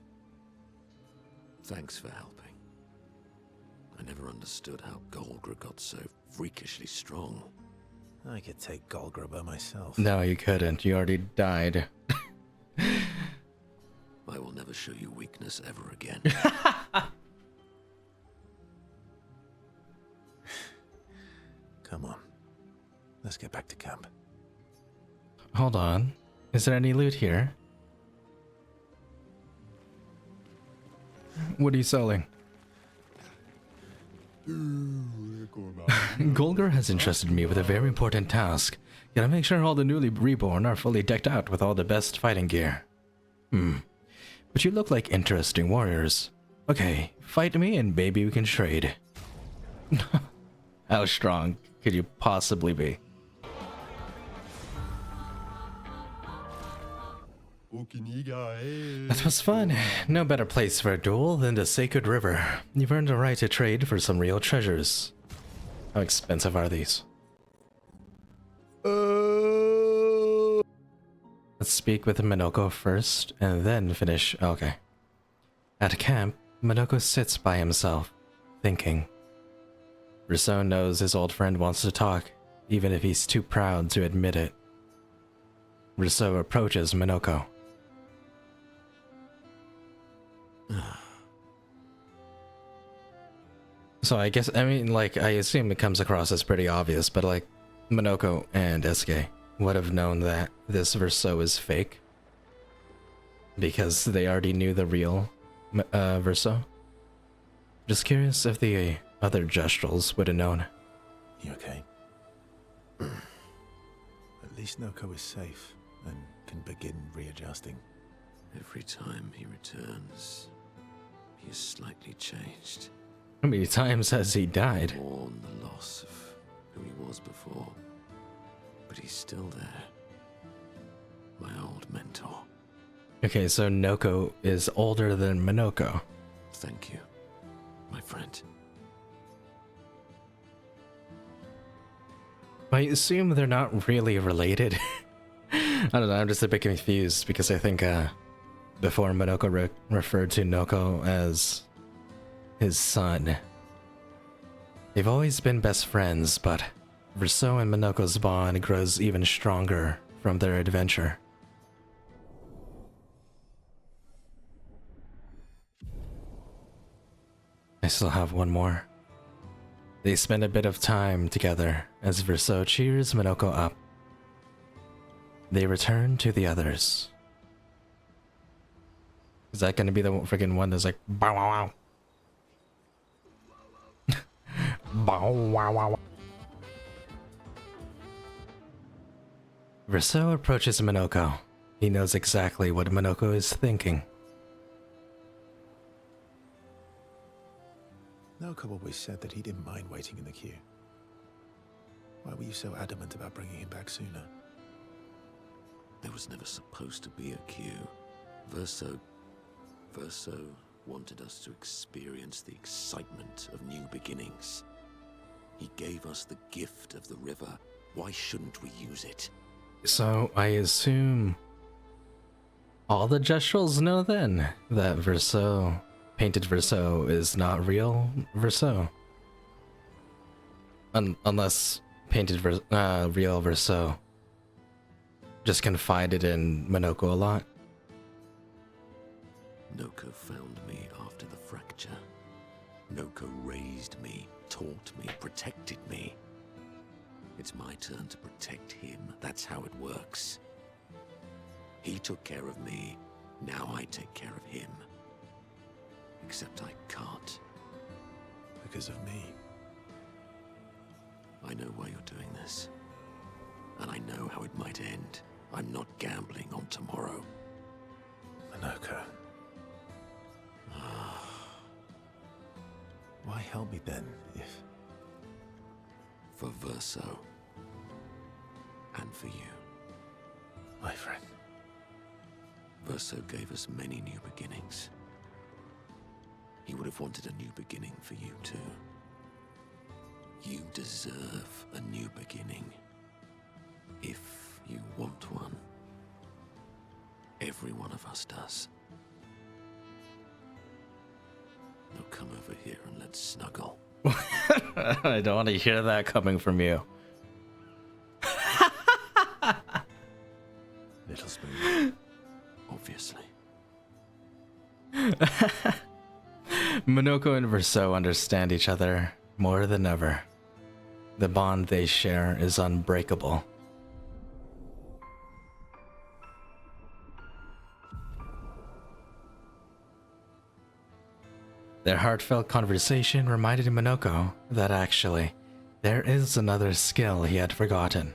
Thanks for helping. I never understood how Golgra got so freakishly strong.
I could take Golgra by myself.
No, you couldn't. You already died.
I will never show you weakness ever again.
Come on. Let's get back to camp.
Hold on. Is there any loot here? What are you selling? Golgar has entrusted me with a very important task. Gotta make sure all the newly reborn are fully decked out with all the best fighting gear. But you look like interesting warriors. Okay, fight me and maybe we can trade. How strong could you possibly be? That was fun. No better place for a duel than the Sacred River. You've earned a right to trade for some real treasures. How expensive are these? Let's speak with Minoko first, and then finish. Okay. At camp, Minoko sits by himself, thinking. Rousseau knows his old friend wants to talk, even if he's too proud to admit it. Rousseau approaches Minoko. So I guess, I mean, like, I assume it comes across as pretty obvious, but like, Minoko and Esuke would have known that this Verso is fake. Because they already knew the real Verso. Just curious if the other Gestrals would have known.
You okay? At least Noko is safe and can begin readjusting.
Every time he returns, he is slightly changed.
How many times has he died?
Mourn the loss of who he was before. But he's still there. My old mentor.
Okay, so Noko is older than Minoko.
Thank you, my friend.
I assume they're not really related. I don't know, I'm just a bit confused because I think before Minoko referred to Noko as his son. They've always been best friends, but Verso and Minoko's bond grows even stronger from their adventure. I still have one more. They spend a bit of time together as Verso cheers Minoko up. They return to the others. Is that gonna be the freaking one that's like bow wow wow? Bow wow wow. Verso approaches Minoko. He knows exactly what Minoko is thinking.
Noko always said that he didn't mind waiting in the queue. Why were you so adamant about bringing him back sooner?
There was never supposed to be a queue. Verso Verso wanted us to experience the excitement of new beginnings. He gave us the gift of the river. Why shouldn't we use it?
So I assume all the Gestrals know then that Verso, painted Verso, is not real Verso. Unless painted real Verso just confided in Minoko a lot.
Noko found me after the fracture. Noko raised me, taught me, protected me. It's my turn to protect him. That's how it works. He took care of me. Now I take care of him. Except I can't.
Because of me.
I know why you're doing this. And I know how it might end. I'm not gambling on tomorrow.
Minoko. Why help me then, if...
For Verso. And for you.
My friend.
Verso gave us many new beginnings. He would have wanted a new beginning for you too. You deserve a new beginning. If you want one. Every one of us does. Now come over here and let's snuggle.
I don't want to hear that coming from you.
Little spoon.
Obviously.
Minoko and Verso understand each other more than ever. The bond they share is unbreakable. Their heartfelt conversation reminded Minoko that actually, there is another skill he had forgotten.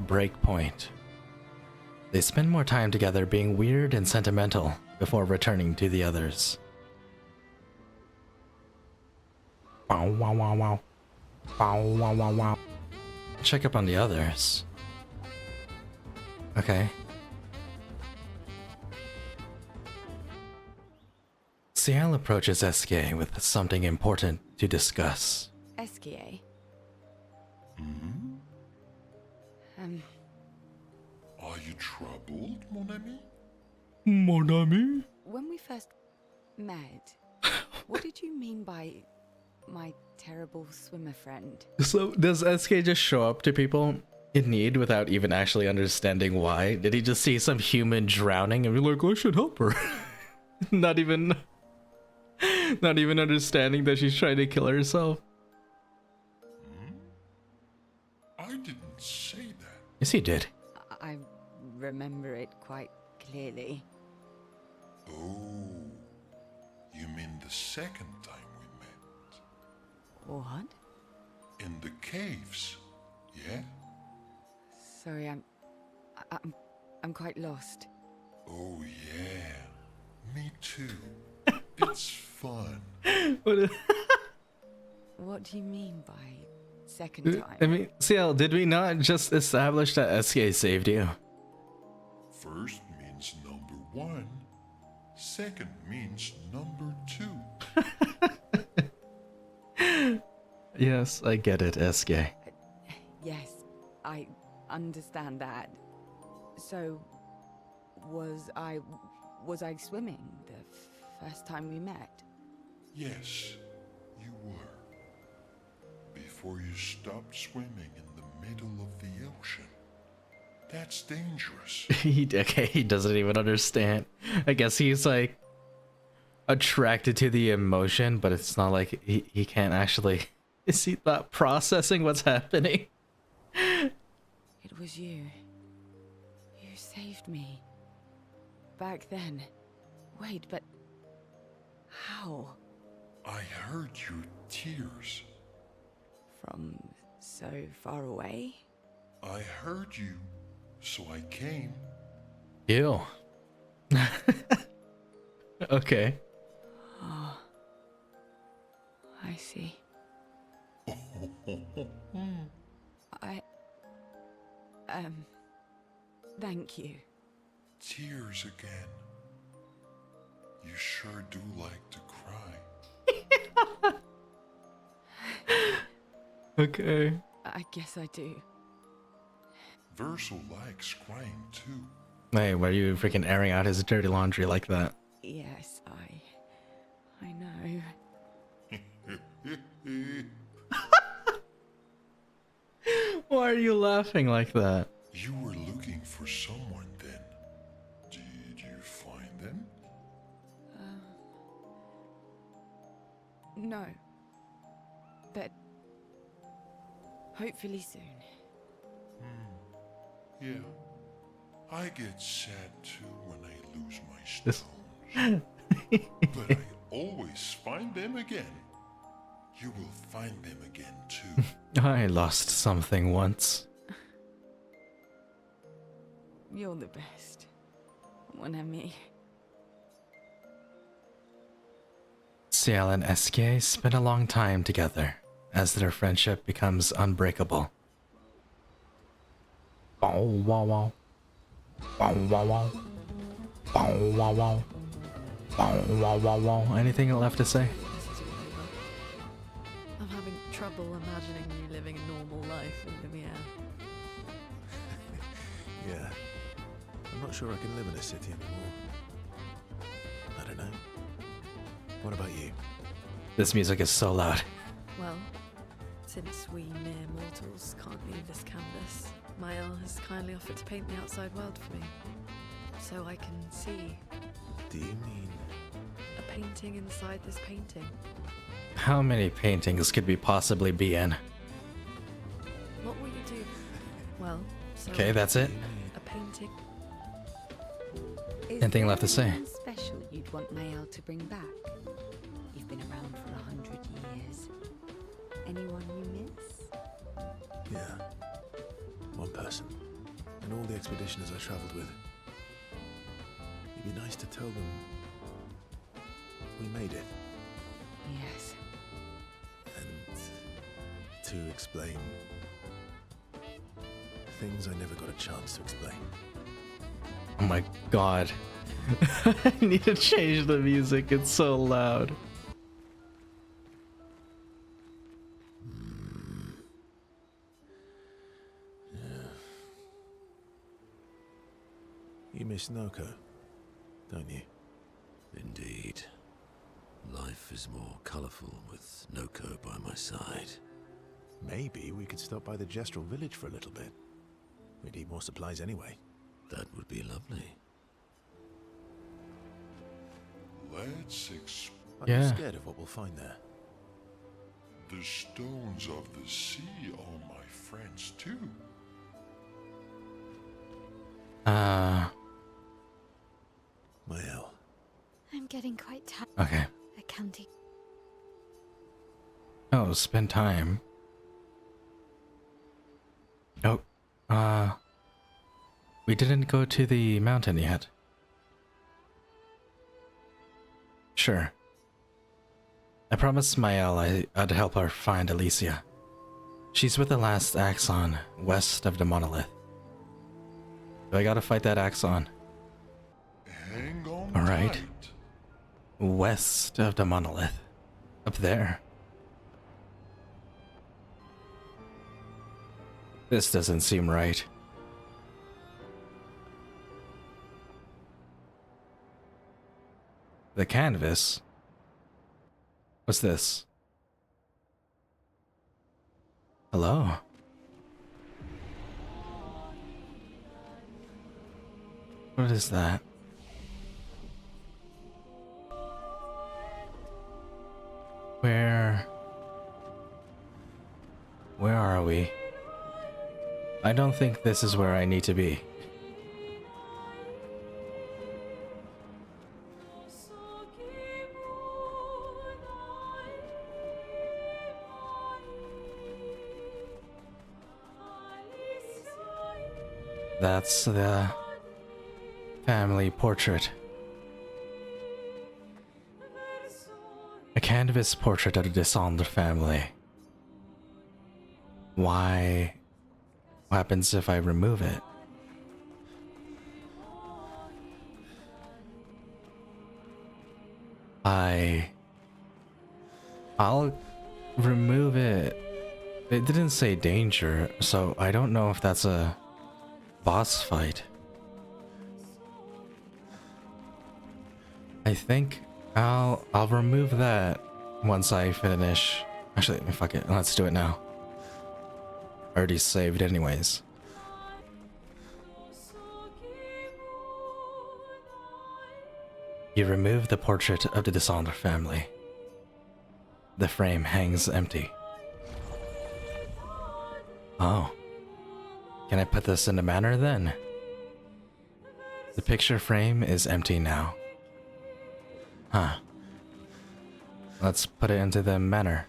Breakpoint. They spend more time together being weird and sentimental before returning to the others. Wow, wow, wow, wow. Wow, wow, wow, wow. Check up on the others. Okay. Ciel approaches SK with something important to discuss.
SKA?
Hmm? Are you troubled, mon ami?
Mon ami?
When we first met, what did you mean by my terrible swimmer friend?
So, does SK just show up to people in need without even actually understanding why? Did he just see some human drowning and be like, I should help her? Not even understanding that she's trying to kill herself.
I didn't say that.
Yes, he did.
I remember it quite clearly.
Oh, you mean the second time we met?
What?
In the caves, yeah?
Sorry, I'm quite lost.
Oh yeah, me too. It's fun.
What do you mean by second time?
I mean, CL, did we not just establish that SK saved you?
First means number one. Second means number two.
Yes, I get it, SK.
Yes, I understand that. So, was I swimming the first time we met?
Yes, you were. Before you stopped swimming in the middle of the ocean. That's dangerous.
He doesn't even understand. I guess he's like attracted to the emotion, but it's not like he can't actually. Is he not processing what's happening?
It was you. You saved me. Back then. Wait, but how?
I heard your tears.
From so far away?
I heard you, so I came.
Ew. Okay.
Oh, I see. Thank you.
tears again. You sure do like to cry.
Okay.
I guess I do.
Verso likes crying too.
Hey, why are you freaking airing out his dirty laundry like that?
Yes, I know.
Why are you laughing like that?
You were looking for someone then. Did you find them?
No. But hopefully soon.
Yeah. I get sad too when I lose my stones. But I always find them again. You will find them again too.
I lost something once.
You're the best. Mon ami.
Ciel and Esque spend a long time together as their friendship becomes unbreakable. Bow wow wow. Bow wow wow. Bow wow wow. Bow wow wow wow. Anything left to say?
This is all over. I'm having trouble imagining you living a normal life in Lumiere.
Yeah. I'm not sure I can live in a city anymore. I don't know. What about you?
This music is so loud.
Well, since we mere mortals can't leave this canvas, Mael has kindly offered to paint the outside world for me. So I can see
Do you mean...
a painting inside this painting.
How many paintings could we possibly be in?
What will you do? Well, so
Okay, that's it.
a painting.
Anything left to say?
Anything special you'd want Mael to bring back? You've been around for 100 years. Anyone you miss?
Yeah. One person. And all the expeditioners I travelled with. It'd be nice to tell them we made it.
Yes.
And to explain things I never got a chance to explain.
Oh my god. I need to change the music, it's so loud.
You miss Noko, don't you?
Indeed. Life is more colourful with Noko by my side.
Maybe we could stop by the Gestural village for a little bit. We need more supplies anyway.
That would be lovely.
Let's explore
I'm scared of what we'll find there.
the stones of the sea, are my friends too.
Mael.
I'm getting quite tired
Okay.
of counting.
Oh, spend time. Oh, we didn't go to the mountain yet. Sure. I promised Mael I'd help her find Alicia. She's with the last Axon, west of the monolith. So I gotta fight that Axon.
Hang on
Alright.
tight.
West of the monolith. Up there. This doesn't seem right. The canvas? What's this? Hello? What is that? Where are we? I don't think this is where I need to be. That's the family portrait. A canvas portrait of the dishonored family. Why? What happens if I remove it? I'll remove it. It didn't say danger, so I don't know if that's a boss fight. I think I'll remove that once I finish. Actually, fuck it. Let's do it now. I already saved anyways. You remove the portrait of the dishonored family. The frame hangs empty. Oh. Can I put this in the manor then? The picture frame is empty now. Huh. Let's put it into the manor.